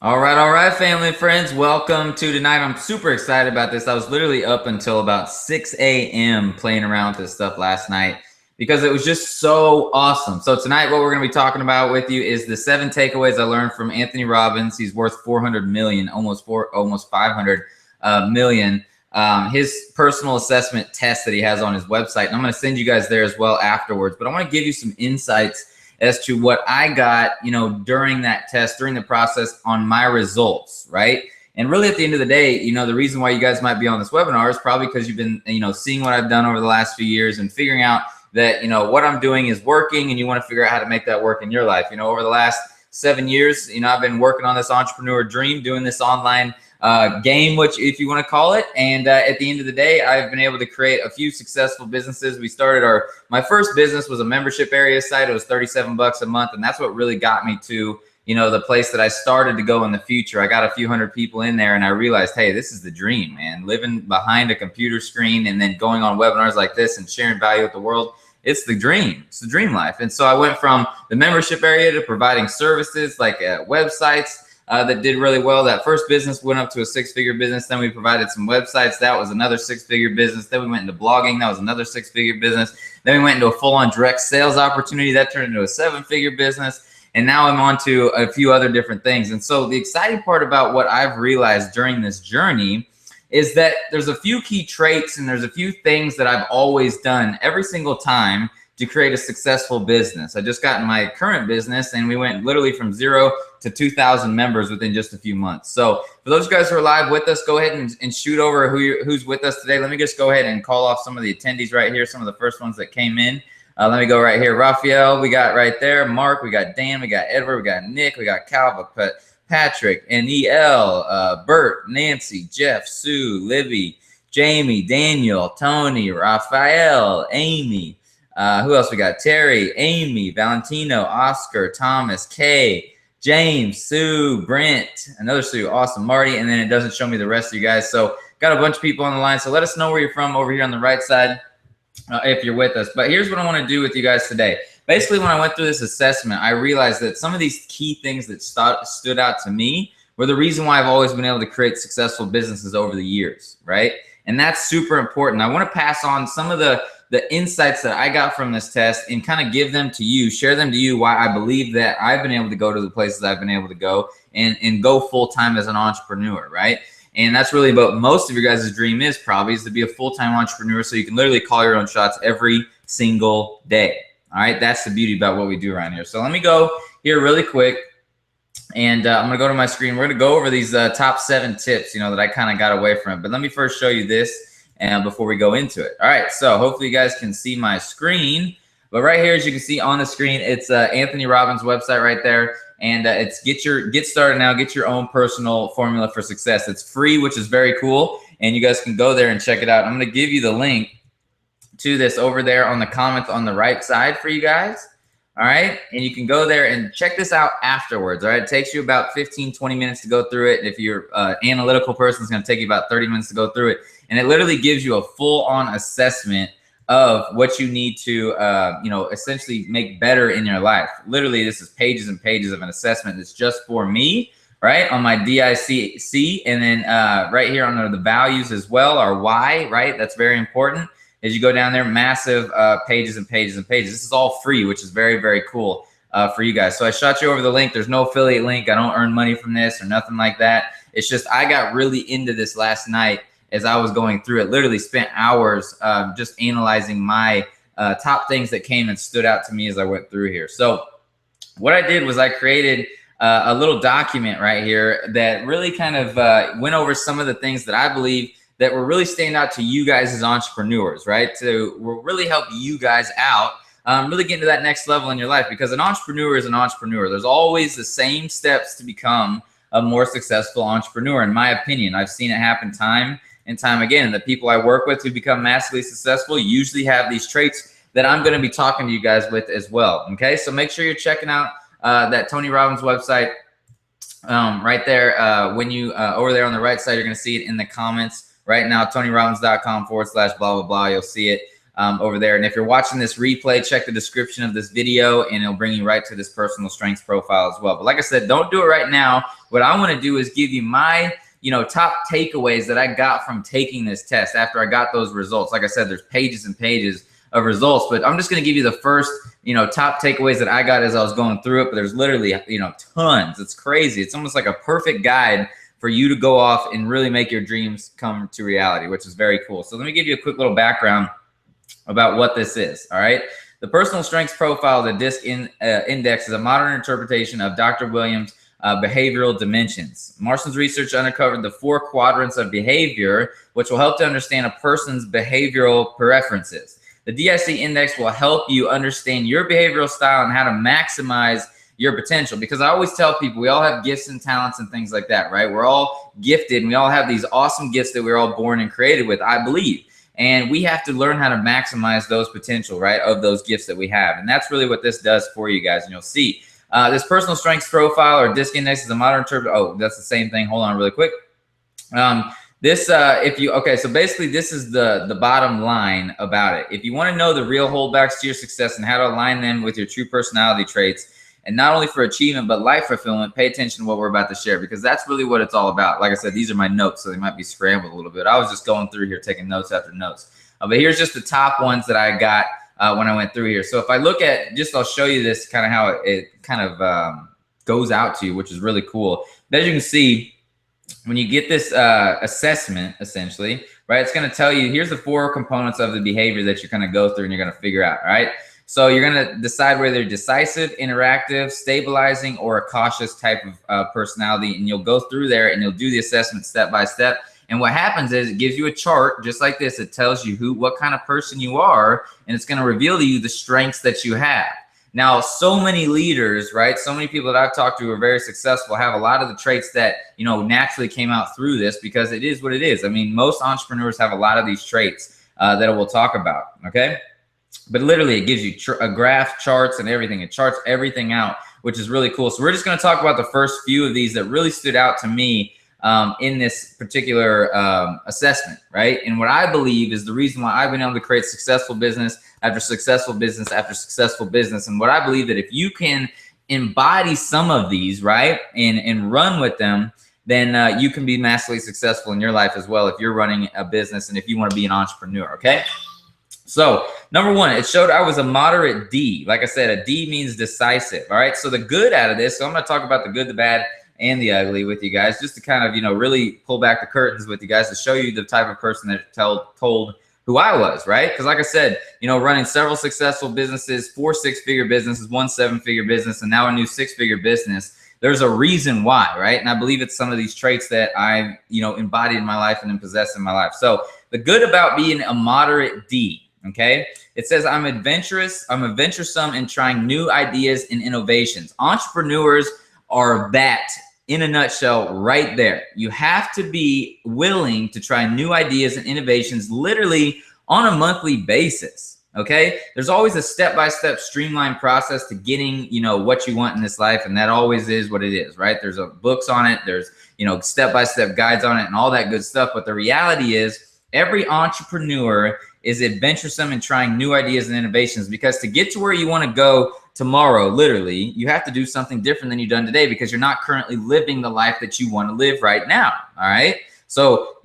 All right, family and friends. Welcome to tonight. I'm super excited about this. I was literally up until about 6 a.m. playing around with this stuff last night because it was just so awesome. So tonight, what we're going to be talking about with you is the 7 takeaways I learned from Anthony Robbins. He's worth 400 million, almost 500 million. His personal assessment test that he has on his website. And I'm going to send you guys there as well afterwards. But I want to give you some insights as to what I got, during that test, during the process on my results, right? And really at the end of the day, the reason why you guys might be on this webinar is probably because you've been, seeing what I've done over the last few years and figuring out that, what I'm doing is working and you want to figure out how to make that work in your life. Over the last 7 years, I've been working on this entrepreneur dream, doing this online game, which if you want to call it. And at the end of the day, I've been able to create a few successful businesses. We started my first business was a membership area site. It was $37 a month. And that's what really got me to, the place that I started to go in the future. I got a few hundred people in there and I realized, hey, this is the dream, man. Living behind a computer screen and then going on webinars like this and sharing value with the world. It's the dream. It's the dream life. And so I went from the membership area to providing services like websites, that did really well. That first business went up to a 6-figure business. Then we provided some websites. That was another 6-figure business. Then we went into blogging. That was another 6-figure business. Then we went into a full-on direct sales opportunity. That turned into a 7-figure business. And now I'm on to a few other different things. And so the exciting part about what I've realized during this journey is that there's a few key traits and there's a few things that I've always done every single time to create a successful business. I just got in my current business and we went literally from 0 to 2,000 members within just a few months. So for those guys who are live with us, go ahead and shoot over who's with us today. Let me just go ahead and call off some of the attendees right here, some of the first ones that came in. Let me go right here. Raphael, we got right there. Mark, we got Dan, we got Edward, we got Nick, we got Calva, Patrick, N-E-L, Bert, Nancy, Jeff, Sue, Libby, Jamie, Daniel, Tony, Raphael, Amy. Who else we got? Terry, Amy, Valentino, Oscar, Thomas, Kay, James, Sue, Brent, another Sue, awesome, Marty, and then it doesn't show me the rest of you guys. So got a bunch of people on the line. So let us know where you're from over here on the right side if you're with us. But here's what I want to do with you guys today. Basically, when I went through this assessment, I realized that some of these key things that stood out to me were the reason why I've always been able to create successful businesses over the years, right? And that's super important. I want to pass on some of the insights that I got from this test and kind of give them to you, share them to you, why I believe that I've been able to go to the places I've been able to go and go full-time as an entrepreneur, right? And that's really what most of your guys' dream is to be a full-time entrepreneur so you can literally call your own shots every single day. All right, that's the beauty about what we do around here. So let me go here really quick. And I'm going to go to my screen. We're going to go over these top 7 tips, that I kind of got away from. But let me first show you this before we go into it. All right, so hopefully you guys can see my screen. But right here, as you can see on the screen, it's Anthony Robbins' website right there. And it's get started now, get your own personal formula for success. It's free, which is very cool. And you guys can go there and check it out. I'm going to give you the link to this over there on the comments on the right side for you guys. All right, and you can go there and check this out afterwards. All right, it takes you about 15-20 minutes to go through it. If you're an analytical person, it's going to take you about 30 minutes to go through it. And it literally gives you a full-on assessment of what you need to, essentially make better in your life. Literally, this is pages and pages of an assessment that's just for me, right, on my DICC. And then right here under the values as well, our why, right? That's very important. As you go down there, massive pages and pages and pages. This is all free, which is very, very cool for you guys. So I shot you over the link. There's no affiliate link. I don't earn money from this or nothing like that. It's just I got really into this last night as I was going through it. Literally spent hours just analyzing my top things that came and stood out to me as I went through here. So what I did was I created a little document right here that really kind of went over some of the things that I believe that will really stand out to you guys as entrepreneurs, right? Will really help you guys out, really get to that next level in your life, because an entrepreneur is an entrepreneur. There's always the same steps to become a more successful entrepreneur, in my opinion. I've seen it happen time and time again. And the people I work with who become massively successful usually have these traits that I'm going to be talking to you guys with as well. Okay, so make sure you're checking out that Tony Robbins website right there. When you over there on the right side, you're going to see it in the comments right now, TonyRobbins.com/blah, blah, blah. You'll see it. over there. And if you're watching this replay, check the description of this video and it'll bring you right to this personal strengths profile as well. But like I said, don't do it right now. What I want to do is give you my top takeaways that I got from taking this test after I got those results. Like I said, there's pages and pages of results, but I'm just going to give you the first, top takeaways that I got as I was going through it. But there's literally, tons. It's crazy. It's almost like a perfect guide for you to go off and really make your dreams come to reality, which is very cool. So let me give you a quick little background about what this is. All right. The personal strengths profile, the DISC index, is a modern interpretation of Dr. Williams' behavioral dimensions. Marston's research uncovered the 4 quadrants of behavior, which will help to understand a person's behavioral preferences. The DISC index will help you understand your behavioral style and how to maximize your potential. Because I always tell people we all have gifts and talents and things like that, right? We're all gifted and we all have these awesome gifts that we're all born and created with, I believe. And we have to learn how to maximize those potential, right, of those gifts that we have. And that's really what this does for you guys. And you'll see this personal strengths profile or DISC index is a modern term. Oh, that's the same thing. Hold on really quick. So basically this is the bottom line about it. If you want to know the real holdbacks to your success and how to align them with your true personality traits, and not only for achievement, but life fulfillment, pay attention to what we're about to share, because that's really what it's all about. Like I said, these are my notes, so they might be scrambled a little bit. I was just going through here, taking notes after notes. But here's just the top ones that I got when I went through here. So if I look at, I'll show you this kind of how it kind of goes out to you, which is really cool. As you can see, when you get this assessment, essentially, right, it's going to tell you, here's the 4 components of the behavior that you're going to go through and you're going to figure out, all right? So you're going to decide whether you're decisive, interactive, stabilizing, or a cautious type of personality. And you'll go through there and you'll do the assessment step by step. And what happens is it gives you a chart just like this. It tells you what kind of person you are, and it's going to reveal to you the strengths that you have. Now, so many leaders, right? So many people that I've talked to who are very successful have a lot of the traits that, naturally came out through this, because it is what it is. I mean, most entrepreneurs have a lot of these traits that we'll talk about. Okay. But literally it gives you a graph, charts, and everything. It charts everything out, which is really cool. So we're just going to talk about the first few of these that really stood out to me in this particular assessment, right? And what I believe is the reason why I've been able to create successful business after successful business after successful business. And what I believe that if you can embody some of these, right, and run with them, then you can be massively successful in your life as well if you're running a business and if you want to be an entrepreneur, okay? So number 1, it showed I was a moderate D. Like I said, a D means decisive. All right. So the good out of this, so I'm going to talk about the good, the bad, and the ugly with you guys, just to kind of, really pull back the curtains with you guys to show you the type of person that told who I was, right? Because like I said, running several successful businesses, 4 6-figure businesses, 1 7-figure business, and now a new 6-figure business. There's a reason why, right? And I believe it's some of these traits that I've, embodied in my life and then possessed in my life. So the good about being a moderate D. Okay. It says I'm adventurous. I'm adventuresome in trying new ideas and innovations. Entrepreneurs are that in a nutshell right there. You have to be willing to try new ideas and innovations literally on a monthly basis. Okay. There's always a step-by-step streamlined process to getting, what you want in this life. And that always is what it is, right? There's books on it. There's, step-by-step guides on it and all that good stuff. But the reality is every entrepreneur is adventuresome in trying new ideas and innovations, because to get to where you want to go tomorrow, literally, you have to do something different than you've done today, because you're not currently living the life that you want to live right now. All right. So,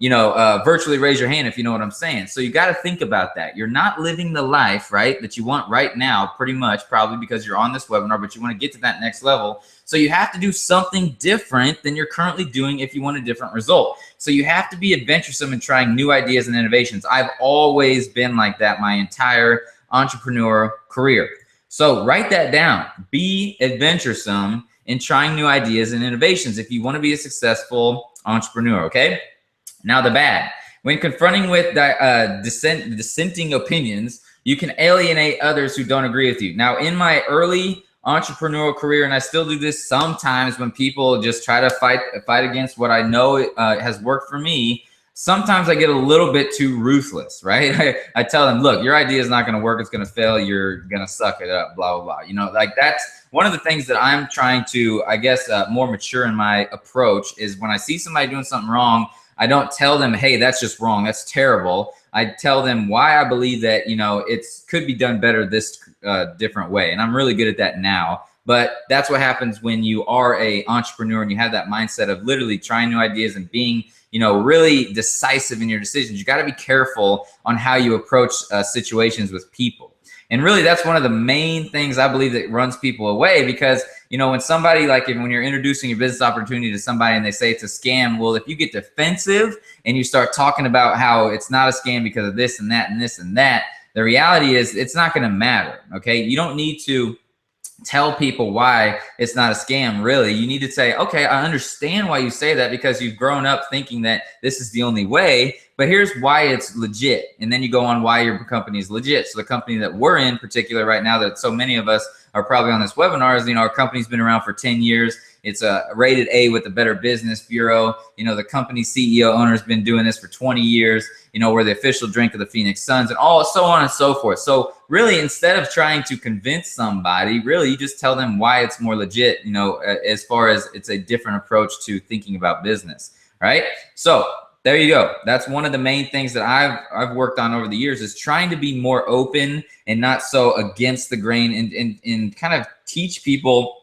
virtually raise your hand if you know what I'm saying. So you got to think about that. You're not living the life, right, that you want right now, pretty much, probably because you're on this webinar, but you want to get to that next level. So you have to do something different than you're currently doing if you want a different result. So you have to be adventuresome in trying new ideas and innovations. I've always been like that my entire entrepreneur career. So write that down. Be adventuresome in trying new ideas and innovations if you want to be a successful entrepreneur, okay? Now the bad. When confronting with dissenting opinions, you can alienate others who don't agree with you. Now, in my early entrepreneurial career, and I still do this sometimes when people just try to fight against what I know has worked for me, sometimes I get a little bit too ruthless, right? I tell them, look, your idea is not going to work. It's going to fail. You're going to suck it up, blah, blah, blah. Like that's one of the things that I'm trying to, I guess, more mature in my approach is when I see somebody doing something wrong, I don't tell them, hey, that's just wrong, that's terrible. I tell them why I believe that, you know, it could be done better this different way. And I'm really good at that now. But that's what happens when you are a entrepreneur and you have that mindset of literally trying new ideas and being, you know, really decisive in your decisions. You got to be careful on how you approach situations with people. And really, that's one of the main things I believe that runs people away, because, you know, when somebody, like when you're introducing your business opportunity to somebody and they say it's a scam, well, if you get defensive and you start talking about how it's not a scam because of this and that and this and that, the reality is it's not going to matter. Okay. You don't need to tell people why it's not a scam. Really, you need to say, okay, I understand why you say that, because you've grown up thinking that this is the only way, but here's why it's legit. And then you go on why your company is legit. So the company that we're in particular right now, that so many of us are probably on this webinar, is, you know, our company's been around for 10 years. It's a rated A with the Better Business Bureau. You know, the company CEO owner has been doing this for 20 years. You know, we're the official drink of the Phoenix Suns, and all so on and so forth. So really, instead of trying to convince somebody, really, you just tell them why it's more legit, you know, as far as it's a different approach to thinking about business, right? So there you go. That's one of the main things that I've worked on over the years, is trying to be more open and not so against the grain, and kind of teach people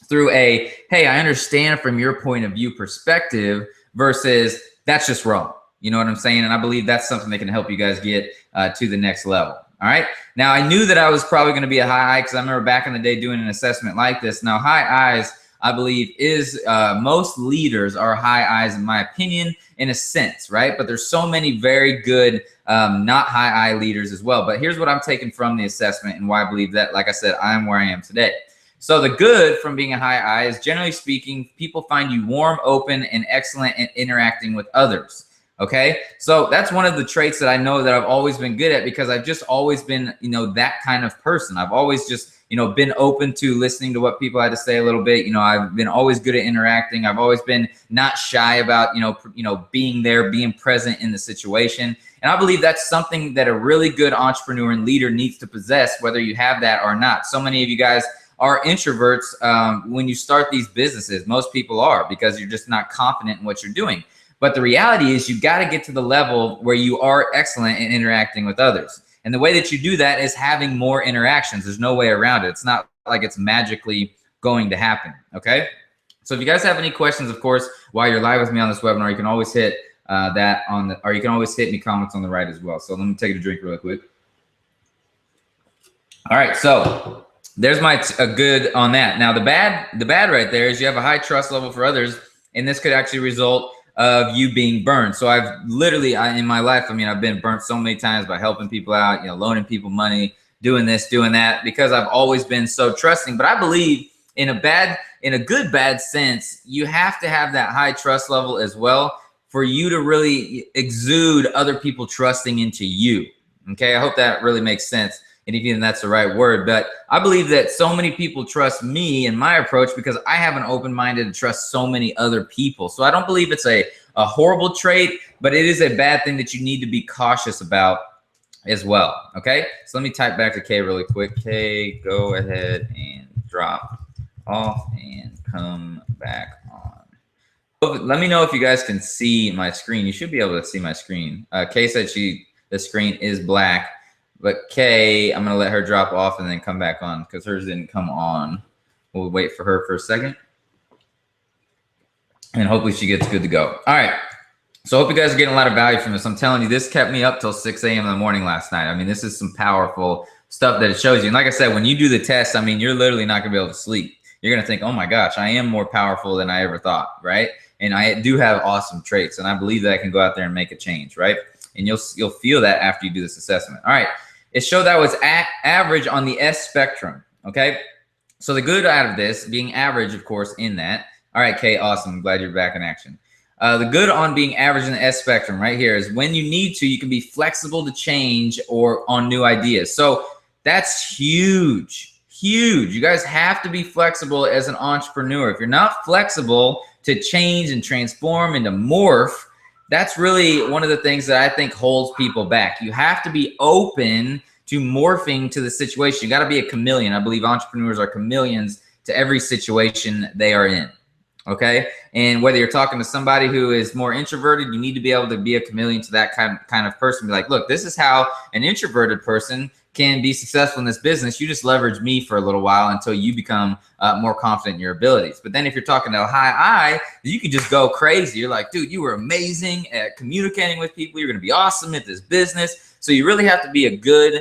through a, hey, I understand from your point of view perspective, versus that's just wrong. You know what I'm saying? And I believe that's something that can help you guys get to the next level. All right. Now, I knew that I was probably going to be a high I, because I remember back in the day doing an assessment like this. Now, high I's, I believe, is most leaders are high I's, in my opinion, in a sense, right? But there's so many very good not high I leaders as well. But here's what I'm taking from the assessment and why I believe that, like I said, I am where I am today. So the good from being a high I is, generally speaking, people find you warm, open, and excellent in interacting with others. Okay, so that's one of the traits that I know that I've always been good at, because I've just always been, you know, that kind of person. I've always just, you know, been open to listening to what people had to say a little bit. You know, I've been always good at interacting. I've always been not shy about, you know, being there, being present in the situation. And I believe that's something that a really good entrepreneur and leader needs to possess, whether you have that or not. So many of you guys are introverts when you start these businesses. Most people are, because you're just not confident in what you're doing. But the reality is, you got to get to the level where you are excellent in interacting with others. And the way that you do that is having more interactions. There's no way around it. It's not like it's magically going to happen. Okay. So if you guys have any questions, of course, while you're live with me on this webinar, you can always hit that on the, or you can always hit me comments on the right as well. So let me take a drink really quick. All right. So there's my good on that. Now the bad right there is you have a high trust level for others, and this could actually result of you being burned. So I've literally, in my life, I mean, I've been burnt so many times by helping people out, you know, loaning people money, doing this, doing that, because I've always been so trusting. But I believe in a good bad sense, you have to have that high trust level as well for you to really exude other people trusting into you. Okay, I hope that really makes sense. And even that's the right word, but I believe that so many people trust me and my approach because I have an open-minded to trust so many other people. So I don't believe it's a horrible trait, but it is a bad thing that you need to be cautious about as well. Okay, so let me type back to Kay really quick. Kay, go ahead and drop off and come back on. Let me know if you guys can see my screen. You should be able to see my screen. Kay said the screen is black. But Kay, I'm going to let her drop off and then come back on because hers didn't come on. We'll wait for her for a second. And hopefully she gets good to go. All right. So I hope you guys are getting a lot of value from this. I'm telling you, this kept me up till 6 a.m. in the morning last night. I mean, this is some powerful stuff that it shows you. And like I said, when you do the test, I mean, you're literally not going to be able to sleep. You're going to think, oh my gosh, I am more powerful than I ever thought, right? And I do have awesome traits. And I believe that I can go out there and make a change, right? And you'll feel that after you do this assessment. All right. It showed that was average on the S spectrum, okay? So the good out of this, being average, of course, in that. All right, Kay, awesome. I'm glad you're back in action. The good on being average in the S spectrum right here is when you need to, you can be flexible to change or on new ideas. So that's huge, huge. You guys have to be flexible as an entrepreneur. If you're not flexible to change and transform and to morph, that's really one of the things that I think holds people back. You have to be open to morphing to the situation. You got to be a chameleon. I believe entrepreneurs are chameleons to every situation they are in. Okay. And whether you're talking to somebody who is more introverted, you need to be able to be a chameleon to that kind of person. Be like, look, this is how an introverted person can be successful in this business. You just leverage me for a little while until you become more confident in your abilities. But then if you're talking to a high I, you can just go crazy. You're like, dude, you were amazing at communicating with people. You're going to be awesome at this business. So you really have to be a good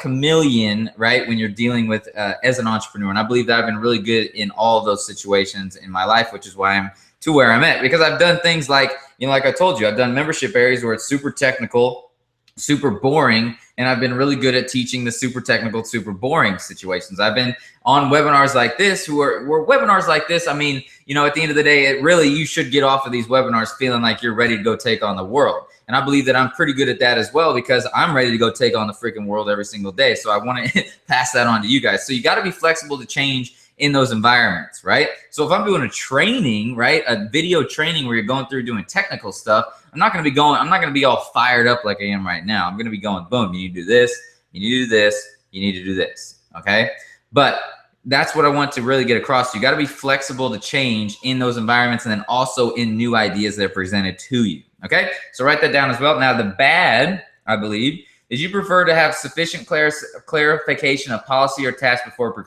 chameleon, right, when you're dealing with as an entrepreneur. And I believe that I've been really good in all of those situations in my life, which is why I'm to where I'm at, because I've done things like, you know, like I told you, I've done membership areas where it's super technical, super boring, and I've been really good at teaching the super technical, super boring situations. I've been on webinars like this, where webinars like this, I mean, you know, at the end of the day, you should get off of these webinars feeling like you're ready to go take on the world. And I believe that I'm pretty good at that as well, because I'm ready to go take on the freaking world every single day. So I want to pass that on to you guys. So you got to be flexible to change in those environments, right? So if I'm doing a training, right, a video training where you're going through doing technical stuff, I'm not going to be all fired up like I am right now. I'm going to be going, boom, you need to do this, you need to do this, you need to do this, okay? But that's what I want to really get across. You got to be flexible to change in those environments, and then also in new ideas that are presented to you. Okay, so write that down as well. Now, the bad, I believe, is you prefer to have sufficient clarification of policy or task before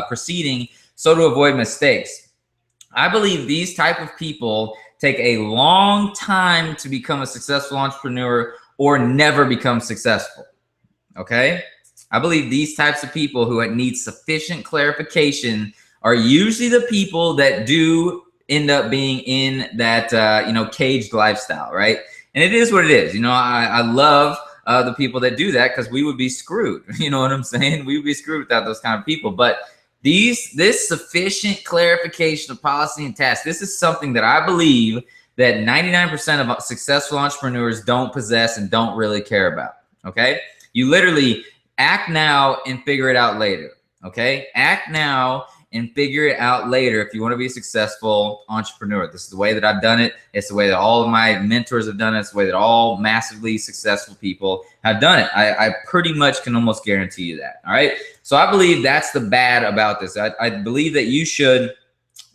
proceeding, so to avoid mistakes. I believe these type of people take a long time to become a successful entrepreneur or never become successful. Okay, I believe these types of people who need sufficient clarification are usually the people that do end up being in that you know, caged lifestyle, right? And it is what it is. You know, I love the people that do that, because we would be screwed. You know what I'm saying? We would be screwed without those kind of people. But this sufficient clarification of policy and task, this is something that I believe that 99% of successful entrepreneurs don't possess and don't really care about. Okay, you literally act now and figure it out later. Okay, act now and figure it out later if you want to be a successful entrepreneur. This is the way that I've done it. It's the way that all of my mentors have done it. It's the way that all massively successful people have done it. I pretty much can almost guarantee you that. All right. So I believe that's the bad about this. I believe that you should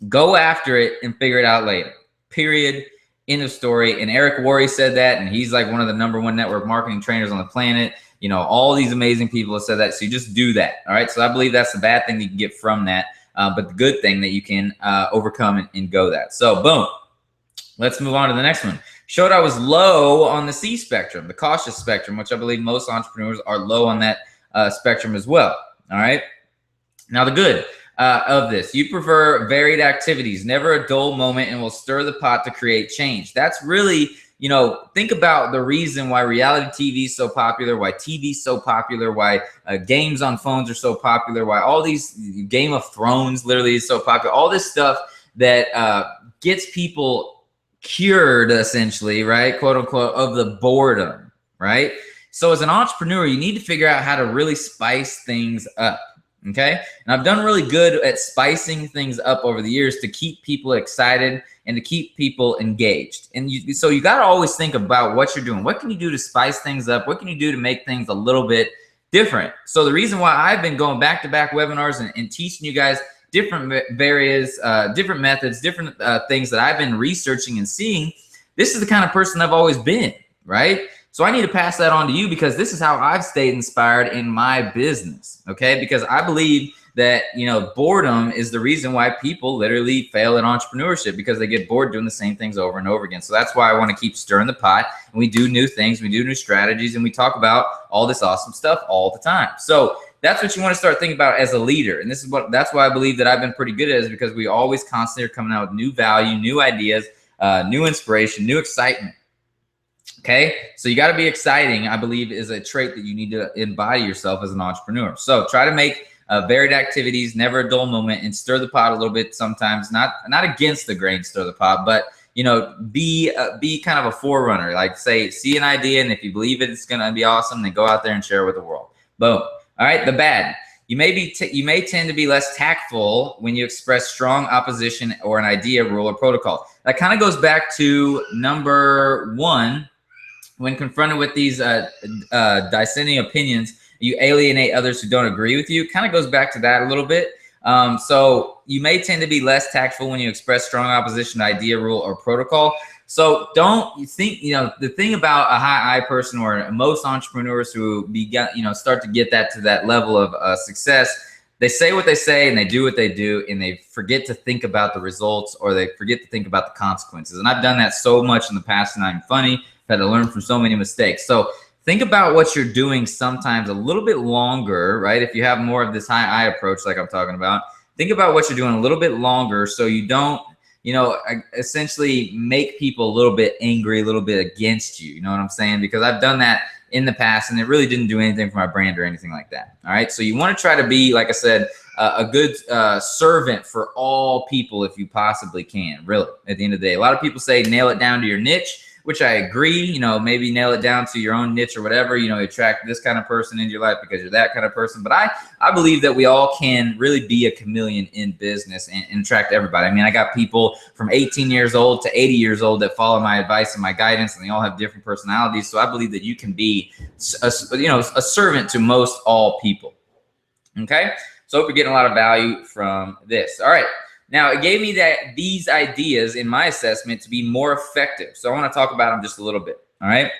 go after it and figure it out later. Period. End of story. And Eric Worre said that, and he's like one of the #1 network marketing trainers on the planet. You know, all these amazing people have said that. So you just do that. All right. So I believe that's the bad thing that you can get from that. But the good thing that you can overcome and go that. So boom, let's move on to the next one. Showed I was low on the C spectrum, the cautious spectrum, which I believe most entrepreneurs are low on that spectrum as well. All right. Now the good of this, you prefer varied activities, never a dull moment, and will stir the pot to create change. That's really, you know, think about the reason why reality TV is so popular, why TV is so popular, why games on phones are so popular, why all these Game of Thrones literally is so popular. All this stuff that gets people cured, essentially, right, quote unquote, of the boredom, right? So as an entrepreneur, you need to figure out how to really spice things up. Okay. And I've done really good at spicing things up over the years to keep people excited and to keep people engaged. And so you got to always think about what you're doing. What can you do to spice things up? What can you do to make things a little bit different? So the reason why I've been going back-to-back webinars and teaching you guys different different methods, different things that I've been researching and seeing, this is the kind of person I've always been, right? So I need to pass that on to you, because this is how I've stayed inspired in my business, okay? Because I believe that, you know, boredom is the reason why people literally fail in entrepreneurship, because they get bored doing the same things over and over again. So that's why I want to keep stirring the pot, and we do new things, we do new strategies, and we talk about all this awesome stuff all the time. So that's what you want to start thinking about as a leader. And that's why I believe that I've been pretty good at it, is because we always constantly are coming out with new value, new ideas, new inspiration, new excitement. Okay, so you got to be exciting, I believe, is a trait that you need to embody yourself as an entrepreneur. So try to make varied activities, never a dull moment, and stir the pot a little bit sometimes. Not against the grain, stir the pot, but, you know, be kind of a forerunner. Like, say, see an idea, and if you believe it's going to be awesome, then go out there and share it with the world. Boom. All right, the bad. You may tend to be less tactful when you express strong opposition or an idea, rule, or protocol. That kind of goes back to #1. When confronted with these dissenting opinions, you alienate others who don't agree with you. Kind of goes back to that a little bit. So you may tend to be less tactful when you express strong opposition to idea, rule, or protocol. So don't you think, the thing about a high I person, or most entrepreneurs who start to get that to that level of success, they say what they say and they do what they do, and they forget to think about the results, or they forget to think about the consequences. And I've done that so much in the past, and I'm funny. I've had to learn from so many mistakes. So think about what you're doing sometimes a little bit longer, right? If you have more of this high I approach like I'm talking about, think about what you're doing a little bit longer, so you don't, essentially make people a little bit angry, a little bit against you. You know what I'm saying? Because I've done that in the past, and it really didn't do anything for my brand or anything like that. All right. So you want to try to be, like I said, a good servant for all people if you possibly can, really, at the end of the day. A lot of people say nail it down to your niche, which I agree. Maybe nail it down to your own niche or whatever. Attract this kind of person into your life because you're that kind of person. But I believe that we all can really be a chameleon in business and attract everybody. I mean, I got people from 18 years old to 80 years old that follow my advice and my guidance, and they all have different personalities. So I believe that you can be a servant to most all people. Okay. So I hope you're getting a lot of value from this. All right. Now, it gave me these ideas in my assessment to be more effective. So I want to talk about them just a little bit. All right.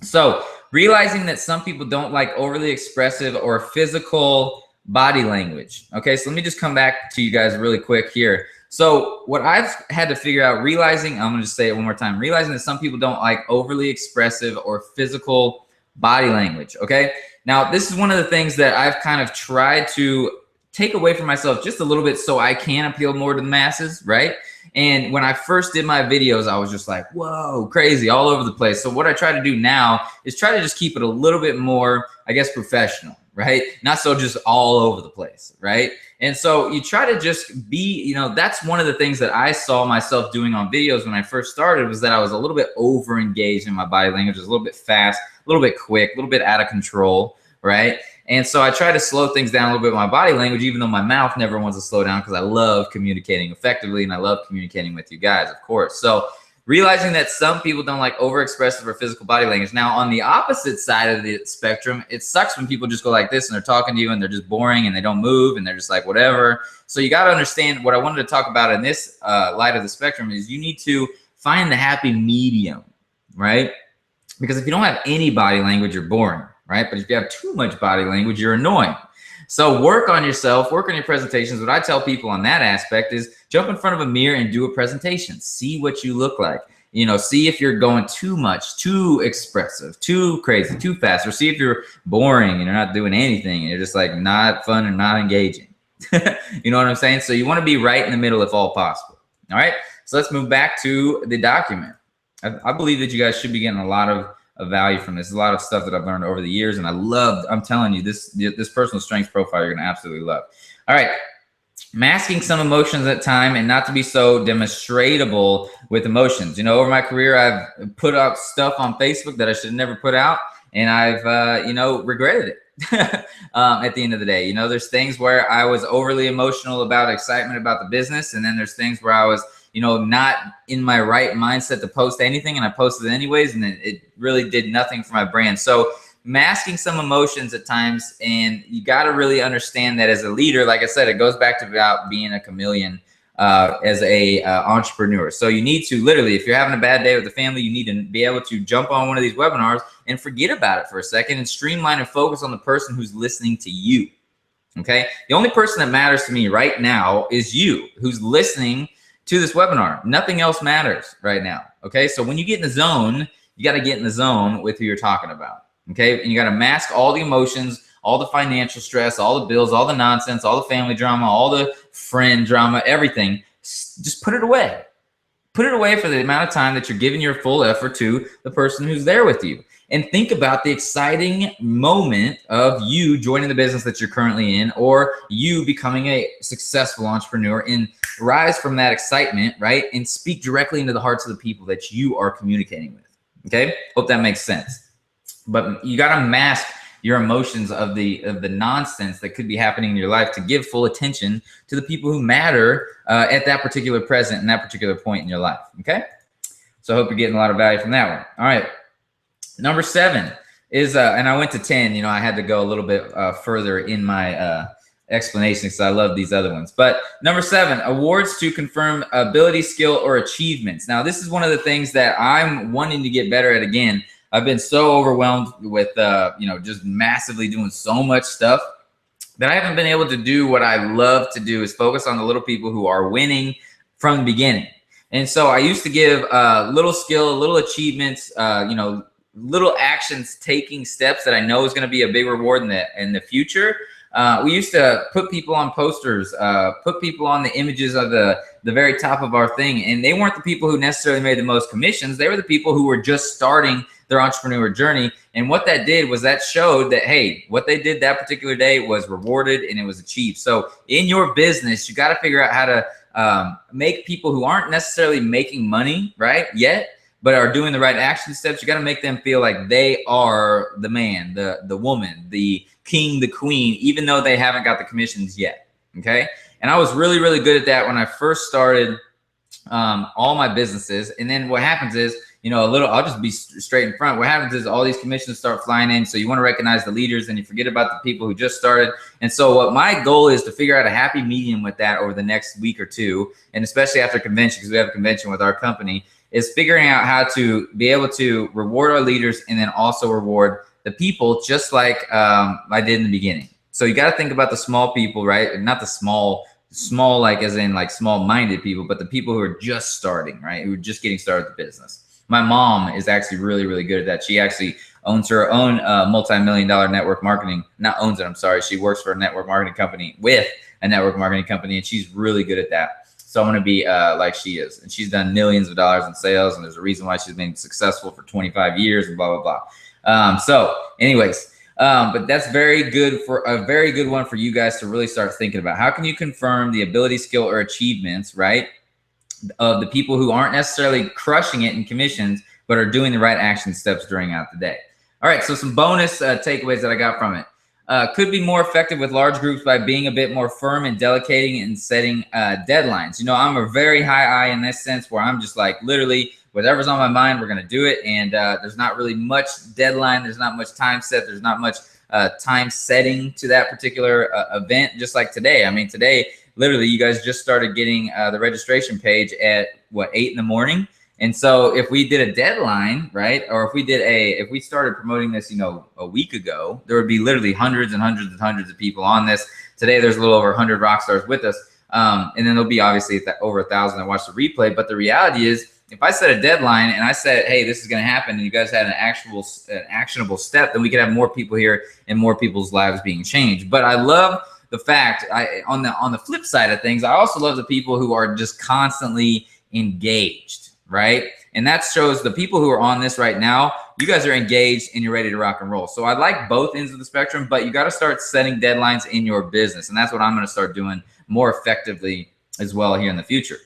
So realizing that some people don't like overly expressive or physical body language. Okay. So let me just come back to you guys really quick here. So what I've had to figure out, I'm going to just say it one more time, realizing that some people don't like overly expressive or physical body language. Okay. Now, this is one of the things that I've kind of tried to take away from myself just a little bit so I can appeal more to the masses, right? And when I first did my videos, I was just like, whoa, crazy, all over the place. So what I try to do now is try to just keep it a little bit more, I guess, professional, right? Not so just all over the place, right? And so you try to just be, that's one of the things that I saw myself doing on videos when I first started, was that I was a little bit over engaged in my body language. It was a little bit fast, a little bit quick, a little bit out of control, right? And so I try to slow things down a little bit with my body language, even though my mouth never wants to slow down, because I love communicating effectively and I love communicating with you guys, of course. So realizing that some people don't like overexpressive or physical body language. Now, on the opposite side of the spectrum, it sucks when people just go like this and they're talking to you and they're just boring and they don't move and they're just like whatever. So you got to understand, what I wanted to talk about in this light of the spectrum is you need to find the happy medium, right? Because if you don't have any body language, you're boring. Right? But if you have too much body language, you're annoying. So work on yourself, work on your presentations. What I tell people on that aspect is jump in front of a mirror and do a presentation. See what you look like. See if you're going too much, too expressive, too crazy, too fast, or see if you're boring and you're not doing anything and you're just like not fun and not engaging. You know what I'm saying? So you want to be right in the middle if all possible. All right. So let's move back to the document. I believe that you guys should be getting a lot of value from this. A lot of stuff that I've learned over the years, and I'm telling you, this personal strength profile you're going to absolutely love. All right. Masking some emotions at time and not to be so demonstratable with emotions. Over my career, I've put up stuff on Facebook that I should have never put out, and I've, regretted it at the end of the day. There's things where I was overly emotional about excitement about the business, and then there's things where I was not in my right mindset to post anything, and I posted anyways, and it really did nothing for my brand. So masking some emotions at times, and you got to really understand that as a leader, like I said, it goes back to about being a chameleon as a entrepreneur. So you need to literally, if you're having a bad day with the family, you need to be able to jump on one of these webinars and forget about it for a second and streamline and focus on the person who's listening to you. Okay. The only person that matters to me right now is you, who's listening to this webinar. Nothing else matters right now. Okay. So when you get in the zone, you got to get in the zone with who you're talking about. Okay. And you got to mask all the emotions, all the financial stress, all the bills, all the nonsense, all the family drama, all the friend drama, everything. Just put it away. Put it away for the amount of time that you're giving your full effort to the person who's there with you. And think about the exciting moment of you joining the business that you're currently in, or you becoming a successful entrepreneur, and rise from that excitement, right? And speak directly into the hearts of the people that you are communicating with. Okay. Hope that makes sense. But you got to mask your emotions of the nonsense that could be happening in your life to give full attention to the people who matter at that particular present and that particular point in your life. Okay. So I hope you're getting a lot of value from that one. All right. Number 7 is, and I went to 10, I had to go a little bit further in my explanation because I love these other ones. But number 7, awards to confirm ability, skill, or achievements. Now, this is one of the things that I'm wanting to get better at again. I've been so overwhelmed with, just massively doing so much stuff that I haven't been able to do what I love to do, is focus on the little people who are winning from the beginning. And so I used to give little skill, little achievements, little actions, taking steps that I know is going to be a big reward in the future. We used to put people on posters, put people on the images of the very top of our thing. And they weren't the people who necessarily made the most commissions. They were the people who were just starting their entrepreneur journey. And what that did was that showed that, hey, what they did that particular day was rewarded and it was achieved. So in your business, you got to figure out how to make people who aren't necessarily making money right yet, but are doing the right action steps. You got to make them feel like they are the man, the woman, the king, the queen, even though they haven't got the commissions yet. Okay. And I was really, really good at that when I first started all my businesses. And then what happens is, I'll just be straight in front. What happens is all these commissions start flying in. So you want to recognize the leaders and you forget about the people who just started. And so what my goal is to figure out a happy medium with that over the next week or two. And especially after convention, because we have a convention with our company, is figuring out how to be able to reward our leaders and then also reward the people, just like I did in the beginning. So you got to think about the small people, right? Not the small like as in like small-minded people, but the people who are just starting, right? Who are just getting started with the business. My mom is actually really, really good at that. She actually owns her own multi-million-dollar network marketing. Not owns it, I'm sorry. She works for a network marketing company with a network marketing company, and she's really good at that. So I'm going to be like she is. And she's done millions of dollars in sales, and there's a reason why she's been successful for 25 years and blah, blah, blah. So anyways, but that's a very good one for you guys to really start thinking about. How can you confirm the ability, skill, or achievements, right, of the people who aren't necessarily crushing it in commissions, but are doing the right action steps during out the day? All right, so some bonus takeaways that I got from it. Could be more effective with large groups by being a bit more firm and delegating and setting deadlines. I'm a very high I in this sense, where I'm just like, literally, whatever's on my mind, we're going to do it. And there's not really much deadline. There's not much time set. There's not much time setting to that particular event, just like today. I mean, today, literally, you guys just started getting the registration page at 8 in the morning. And so if we did a deadline, right, or if we started promoting this, a week ago, there would be literally hundreds and hundreds and hundreds of people on this. Today, there's a little over 100 rock stars with us. And then there'll be obviously over 1,000 that watch the replay. But the reality is, if I set a deadline and I said, hey, this is going to happen, and you guys had an actionable step, then we could have more people here and more people's lives being changed. But I love the fact, on the flip side of things, I also love the people who are just constantly engaged, right? And that shows the people who are on this right now, you guys are engaged and you're ready to rock and roll. So I like both ends of the spectrum, but you got to start setting deadlines in your business. And that's what I'm going to start doing more effectively as well here in the future.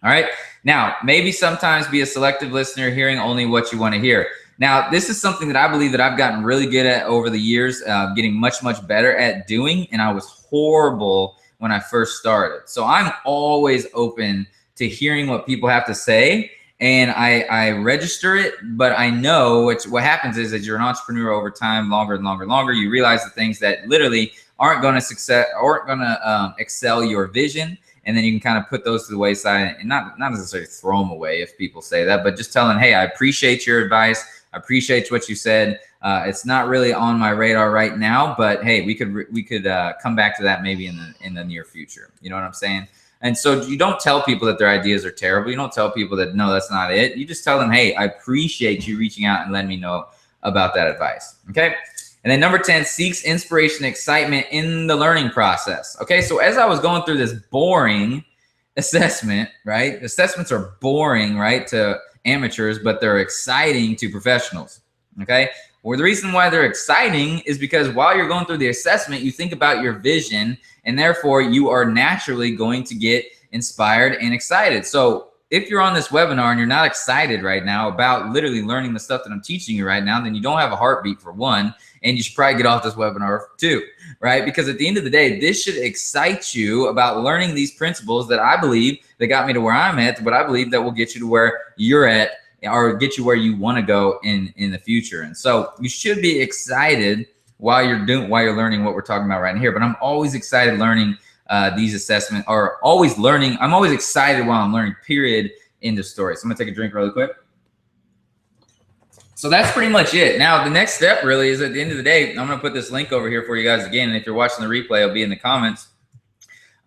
All right. Now, maybe sometimes be a selective listener, hearing only what you want to hear. Now, this is something that I believe that I've gotten really good at over the years, getting much, much better at doing. And I was horrible when I first started. So I'm always open to hearing what people have to say. And I register it, but I know what happens is, as you're an entrepreneur over time, longer and longer and longer, you realize the things that literally aren't going to excel your vision. And then you can kind of put those to the wayside and not necessarily throw them away if people say that, but just tell them, hey, I appreciate your advice. I appreciate what you said. It's not really on my radar right now, but hey, we could come back to that maybe in the near future. You know what I'm saying? And so you don't tell people that their ideas are terrible. You don't tell people that, no, that's not it. You just tell them, hey, I appreciate you reaching out and letting me know about that advice. Okay. And then number 10, seeks inspiration and excitement in the learning process. Okay, so as I was going through this boring assessment, right? Assessments are boring, right, to amateurs, but they're exciting to professionals. Okay, well, the reason why they're exciting is because while you're going through the assessment, you think about your vision, and therefore you are naturally going to get inspired and excited. So if you're on this webinar and you're not excited right now about literally learning the stuff that I'm teaching you right now, then you don't have a heartbeat, for one, and you should probably get off this webinar for two, right? Because at the end of the day, this should excite you about learning these principles that I believe that got me to where I'm at, but I believe that will get you to where you're at, or get you where you want to go in the future. And so you should be excited while you're learning what we're talking about right here. But I'm always excited learning these assessments, or always learning. I'm always excited while I'm learning, period, in the story. So I'm gonna take a drink really quick. So that's pretty much it. Now, the next step really is, at the end of the day, I'm going to put this link over here for you guys again. And if you're watching the replay, it'll be in the comments.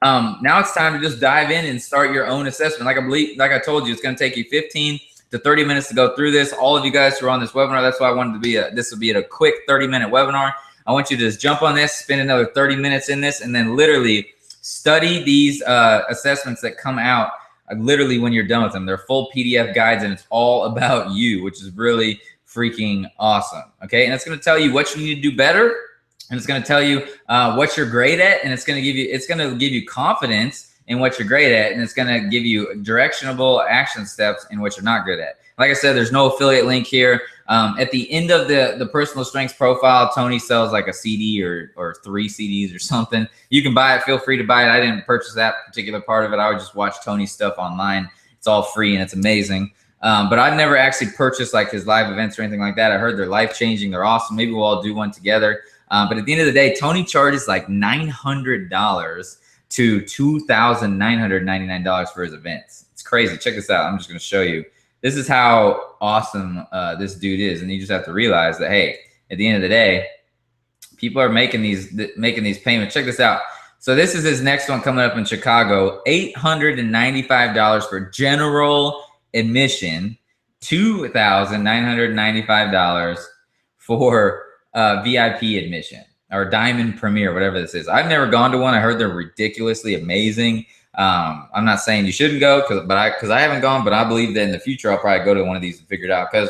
Now it's time to just dive in and start your own assessment. Like I told you, it's going to take you 15 to 30 minutes to go through this. All of you guys who are on this webinar, that's why I wanted to be this will be a quick 30-minute webinar. I want you to just jump on this, spend another 30 minutes in this, and then literally study these assessments that come out literally when you're done with them. They're full PDF guides, and it's all about you, which is really freaking awesome. Okay, and it's going to tell you what you need to do better, and it's going to tell you what you're great at, and it's going to give you confidence in what you're great at, and it's going to give you directionable action steps in what you're not good at. Like I said, there's no affiliate link here. At the end of the personal strengths profile, Tony sells like a CD or 3 CDs or something. You can buy it. Feel free to buy it. I didn't purchase that particular part of it. I would just watch Tony's stuff online. It's all free and it's amazing. But I've never actually purchased like his live events or anything like that. I heard they're life-changing. They're awesome. Maybe we'll all do one together. But at the end of the day, Tony charges like $900 to $2,999 for his events. It's crazy. Check this out. I'm just going to show you. This is how awesome this dude is. And you just have to realize that, hey, at the end of the day, people are making these payments. Check this out. So this is his next one coming up in Chicago. $895 for general admission, $2,995 for VIP admission or Diamond Premier, whatever this is. I've never gone to one. I heard they're ridiculously amazing. I'm not saying you shouldn't go because I haven't gone, but I believe that in the future I'll probably go to one of these and figure it out. Because,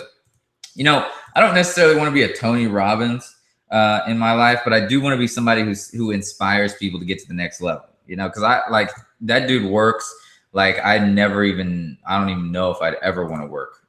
you know, I don't necessarily want to be a Tony Robbins in my life, but I do want to be somebody who inspires people to get to the next level. You know, because that dude works like I don't even know if I'd ever want to work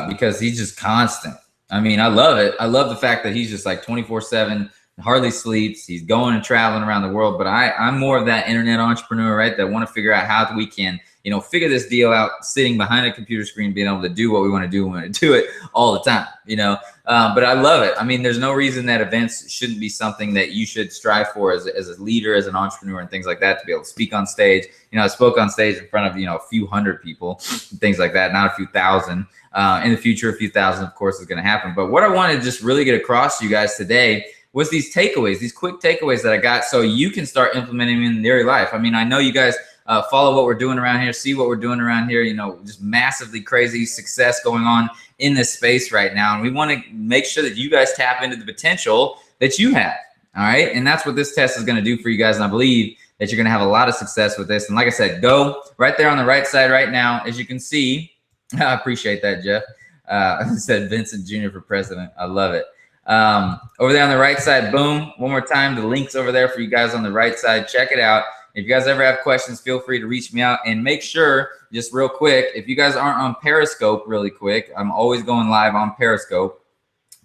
because he's just constant. I mean, I love it. I love the fact that he's just like 24/7, hardly sleeps. He's going and traveling around the world. But I'm more of that internet entrepreneur, right? That want to figure out how we can, you know, figure this deal out sitting behind a computer screen, being able to do what we want to do. We want to do it all the time, you know. But I love it. I mean, there's no reason that events shouldn't be something that you should strive for as a leader, as an entrepreneur and things like that, to be able to speak on stage. You know, I spoke on stage in front of, you know, a few hundred people and things like that, not a few thousand. In the future, a few thousand, of course, is going to happen. But what I wanted to just really get across to you guys today was these takeaways, these quick takeaways that I got so you can start implementing them in your life. I mean, I know you guys follow what we're doing around here, see what we're doing around here, you know, just massively crazy success going on in this space right now. And we want to make sure that you guys tap into the potential that you have. All right. And that's what this test is going to do for you guys. And I believe that you're going to have a lot of success with this. And like I said, go right there on the right side right now. As you can see, I appreciate that, Jeff. Said Vincent Jr. for president. I love it. Over there on the right side, boom. One more time, the link's over there for you guys on the right side. Check it out. If you guys ever have questions, feel free to reach me out. And make sure, just real quick, if you guys aren't on Periscope really quick, I'm always going live on Periscope.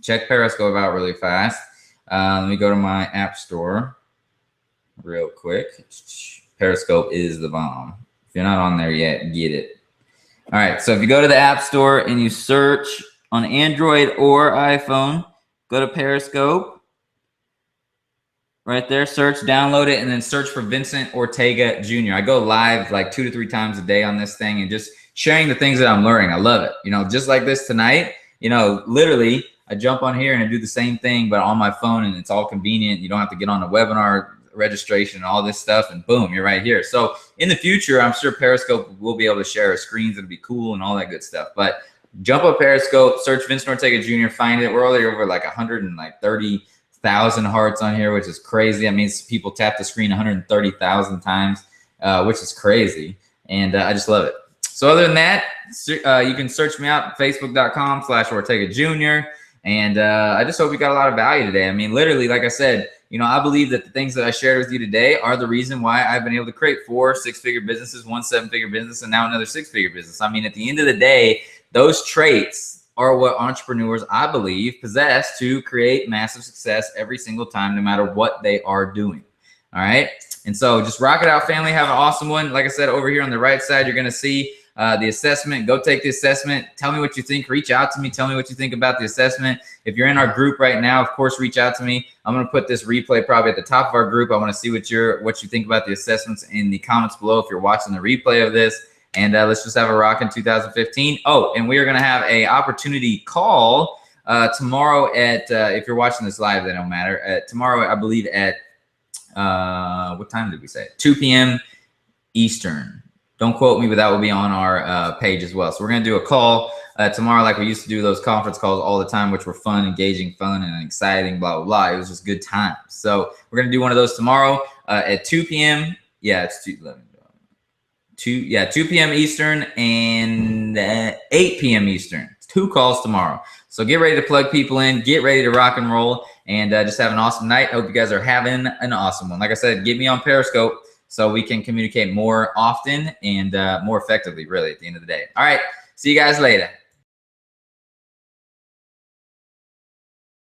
Check Periscope out really fast. Let me go to my app store real quick. Periscope is the bomb. If you're not on there yet, get it. All right, so if you go to the App Store and you search on Android or iPhone, go to Periscope. Right there, search, download it, and then search for Vincent Ortega Jr. I go live like 2 to 3 times a day on this thing and just sharing the things that I'm learning. I love it. You know, just like this tonight, you know, literally I jump on here and I do the same thing, but on my phone, and it's all convenient. You don't have to get on a webinar registration and all this stuff, and boom, you're right here. So in the future, I'm sure Periscope will be able to share our screens. It'll be cool and all that good stuff. But jump up Periscope, search Vincent Ortega Jr., find it. We're already over like 130,000 hearts on here, which is crazy. That means people tap the screen 130,000 times, which is crazy. And I just love it. So other than that, you can search me out, facebook.com/Ortega Jr. And I just hope you got a lot of value today. I mean, literally, like I said, you know, I believe that the things that I shared with you today are the reason why I've been able to create 4 6-figure businesses, 1 7-figure business, and now another 6-figure business. I mean, at the end of the day, those traits are what entrepreneurs, I believe, possess to create massive success every single time, no matter what they are doing. All right. And so just rock it out, family. Have an awesome one. Like I said, over here on the right side, you're going to see the assessment. Go take the assessment. Tell me what you think. Reach out to me. Tell me what you think about the assessment. If you're in our group right now, of course, reach out to me. I'm going to put this replay probably at the top of our group. I want to see what you think about the assessments in the comments below if you're watching the replay of this. And let's just have a rock in 2015. Oh, and we are going to have a opportunity call tomorrow at, if you're watching this live, that don't matter. Tomorrow, I believe at, what time did we say? 2 p.m. Eastern. Don't quote me, but that will be on our page as well. So we're going to do a call tomorrow like we used to do those conference calls all the time, which were fun, engaging, fun, and exciting, blah, blah, blah. It was just good times. So we're going to do one of those tomorrow at 2 p.m. Yeah, it's 2 p.m. Eastern and 8 p.m. Eastern. 2 calls tomorrow. So get ready to plug people in, get ready to rock and roll, and just have an awesome night. Hope you guys are having an awesome one. Like I said, get me on Periscope so we can communicate more often and more effectively, really, at the end of the day. All right, see you guys later.